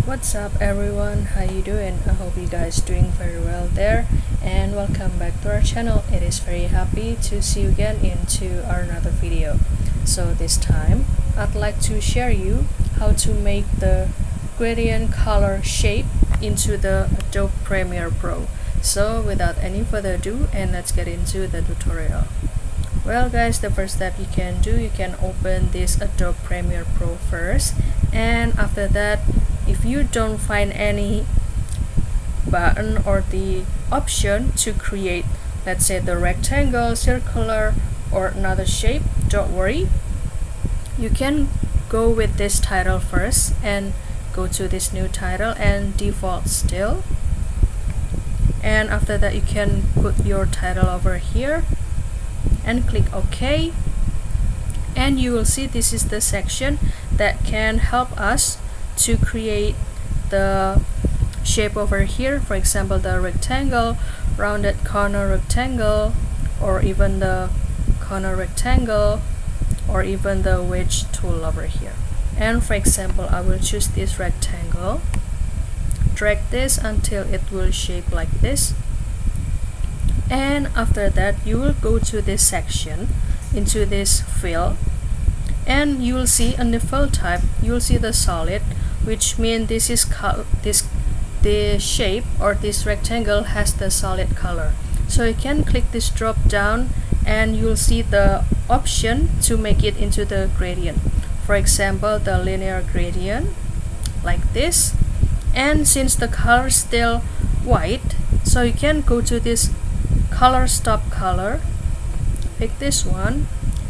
What's up everyone, how you doing? I hope you guys doing very well there, and welcome back to our channel. It is very happy to see you again into another video. So this time I'd like to share you how to make the gradient color shape into the Adobe Premiere Pro. So without any further ado, and let's get into the tutorial. Well guys, the first step you can do, you can open this Adobe Premiere Pro first, and after that, if you don't find any button or the option to create, let's say the rectangle, circular, or another shape, don't worry. You can go with this title first and go to this new title and default still. And after that, you can put your title over here and click OK. And you will see this is the section that can help us to create the shape over here. For example, the rectangle, rounded corner rectangle, or even the corner rectangle, or even the wedge tool over here. And for example, I will choose this rectangle, drag this until it will shape like this. And after that, you will go to this section, into this fill, and you will see on the fill type, you will see the solid, which means this is the shape or this rectangle has the solid color. So you can click this drop down and you'll see the option to make it into the gradient. For example, the linear gradient like this. And since the color is still white, so you can go to this color stop color, pick this one,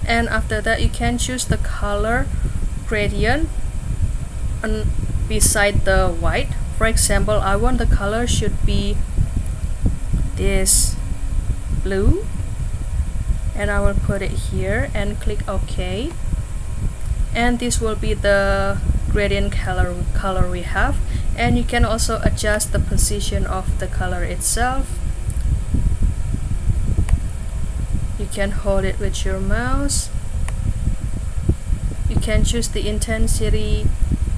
and after that you can choose the color gradient beside the white. For example, I want the color should be this blue, and I will put it here and click OK. And this will be the gradient color we have. And you can also adjust the position of the color itself. You can hold it with your mouse. You can choose the intensity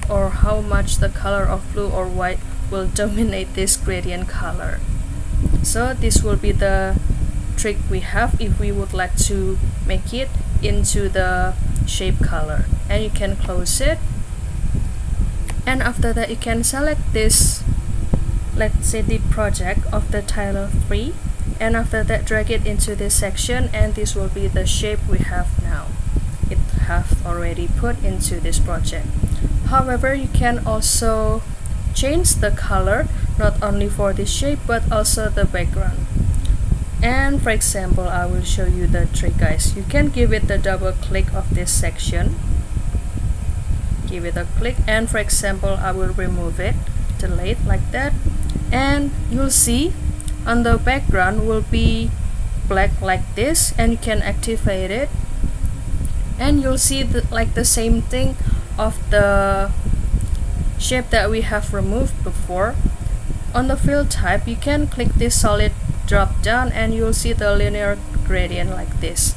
or how much the color of blue or white will dominate this gradient color. So this will be the trick we have if we would like to make it into the shape color. And you can close it, and after that you can select this, let's say the project of the title 3, and after that drag it into this section, and this will be the shape we have now. It have already put into this project. However, you can also change the color not only for this shape but also the background. And for example, I will show you the trick guys. You can give it the double click of this section, give it a click, and for example I will remove it, delete like that, and you'll see on the background will be black like this, and you can activate it, and you'll see like the same thing of the shape that we have removed before. On the fill type, you can click this solid drop down and you'll see the linear gradient like this.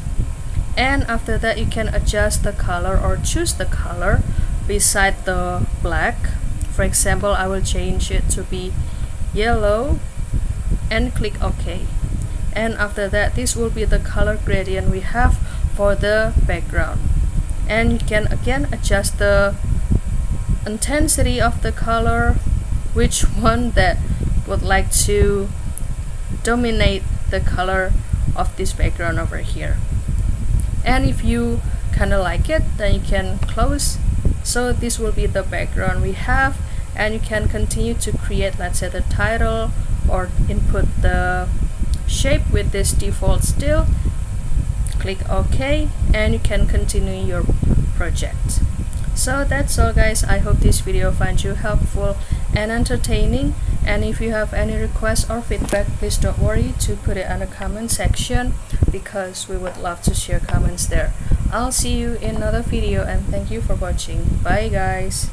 And after that, you can adjust the color or choose the color beside the black. For example, I will change it to be yellow and click OK. And after that, this will be the color gradient we have for the background. And you can again adjust the intensity of the color, which one that would like to dominate the color of this background over here. And if you kind of like it, then you can close. So this will be the background we have, and you can continue to create, let's say, the title or input the shape with this default still. Click OK, and you can continue your project. So that's all guys. I hope this video finds you helpful and entertaining, and if you have any requests or feedback, please don't worry to put it in the comment section, because we would love to share comments there. I'll see you in another video, and thank you for watching. Bye guys.